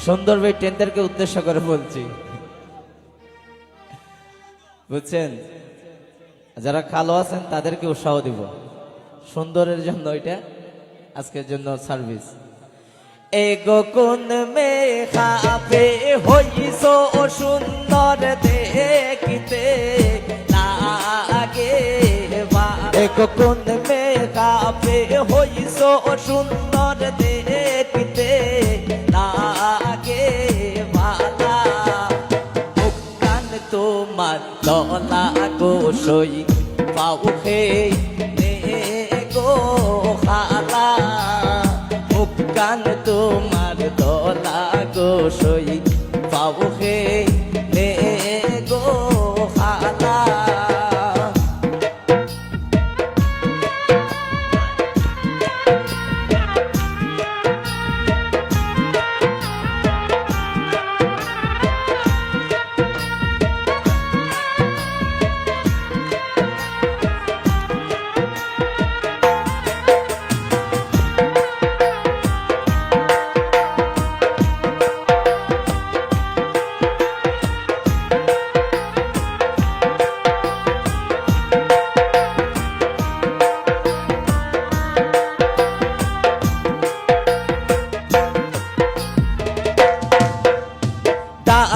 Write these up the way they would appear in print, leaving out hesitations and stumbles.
সুন্দর ভাই টেন্ডারকে উদ্দেশ্য করে বলছি, বুঝছেন? যারা কালো আছেন তাদেরকে উৎসাহ দিব, সুন্দরের জন্য এটা আজকের জন্য সার্ভিস। এগো কোন মেঘাবে হইছ সুন্দর দেখিতে লাগে, এগো কোন মেঘাবে হইছ সুন্দর দেখিতে লাগে বালা, মুখখান তোমার দলা গোসই পাউখে গো খালা, মুখখান তোমার দলা গোসই পাউখে গো খালা।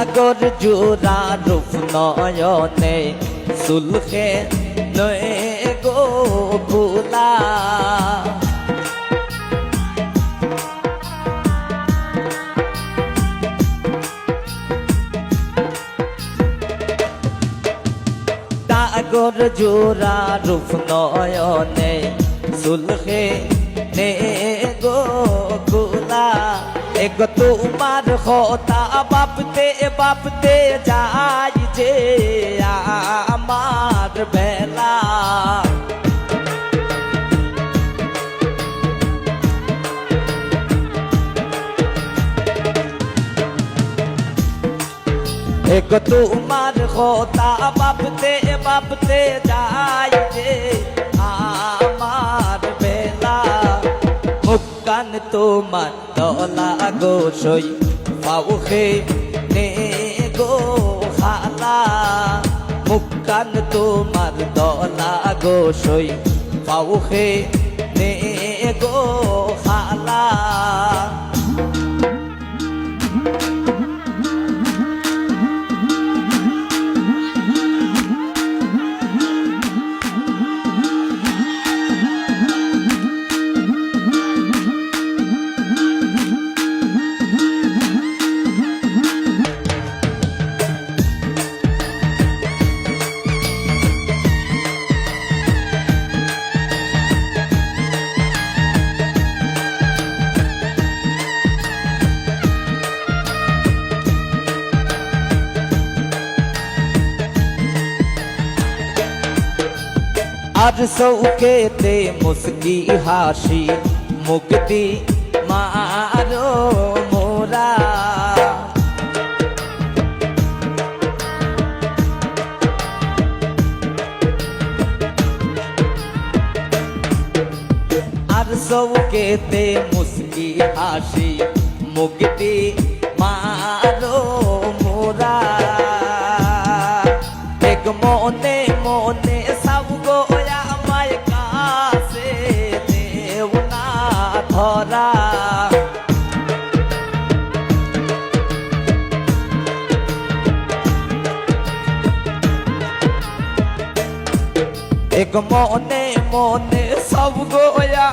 আগর জোড়া রূপ নয়নে সুলখে নয়ে গো ভোলা, আগর জোড়া রূপ নয়নে সুলখে নে গো ভোলা, এগো তোমার হতা বাপতে বাপতে যাই যে আমার বেলা, এগো তোমার হতা বাপতে বাপতে যাই যে আমার বেলা, মুখখান তোমার দলা গোসই পাউখে গো খালা, মুখখান তোমার দলা গোসই পাউখে গো খালা। আর সৌকেতে মুস্কি হাসি মুক্তি মারো মোরা, আর সৌকেতে মুস্কি হাসি মুক্তি মারো মোরা, এক মনে মনে সাবগো আমায় কাছে দেও না ধরা, এক মনে মনে সবগো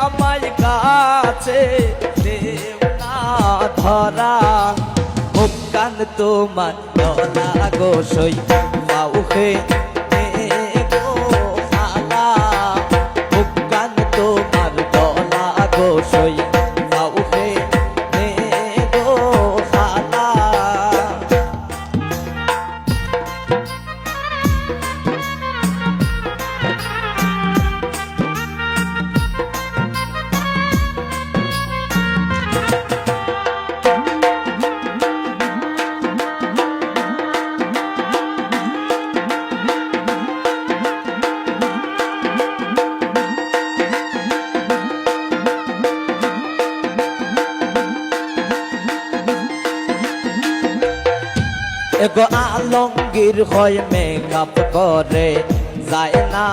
আমায় কাছে দেও না ধরা, মুখখান তোমার দলা গোসই পাউখে গো খালা, মুখখান তোমার দলা গোসই পাউখে গো খালা। এগো আলমগীর হয় মেকআপ করে যায় না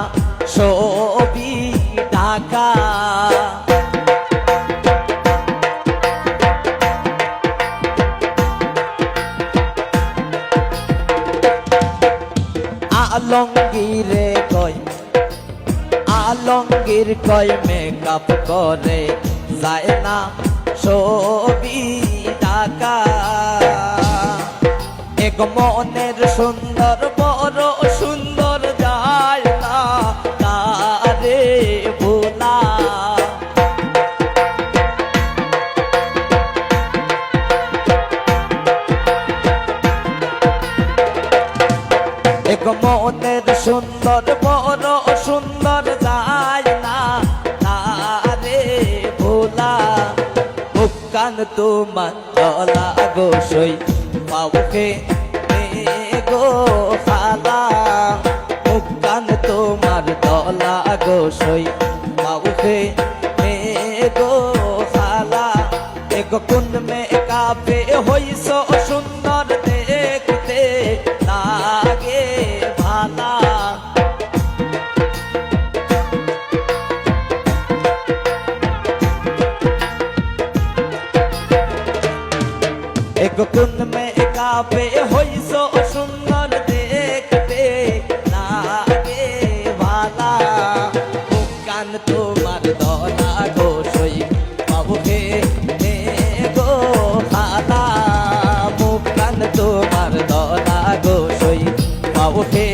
ছবি ঢাকা আলমগীরে কয় আলমগীর কয় মেকআপ করে যায় না ছবি ঢাকা এক মনের সুন্দর বড় সুন্দর যায় না তারে ভোলা এক মনের সুন্দর বড় সুন্দর যায় না তারে ভোলা মুক্কান তোমার গলা গোসই পাউকে গো খালা মুক্কান তোমার গলা গোসই পাউকে গো খালা এগো কোন মে কাপে হইছ সুন্দর দেখতে লাগে ভালা এক কোন মে কাপে হইছ সুন্দর দেখতে লাগে ভালা মুক্কান তোমার দলা গোসই পাবুকে গো খালা মুক্কান তোমার দলা গোসই পাবুকে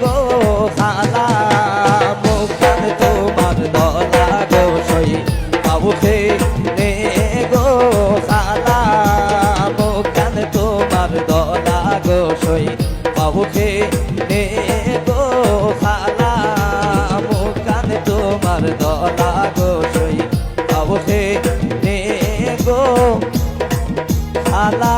গো খালা মুক্কান তোমার দলা গোসই পাবুকে গো খালা মুক্কান তোমার দলা গোসই পাবুকে গো খালা মুক্কান তোমার দলা গোসই পাবুকে গো খালা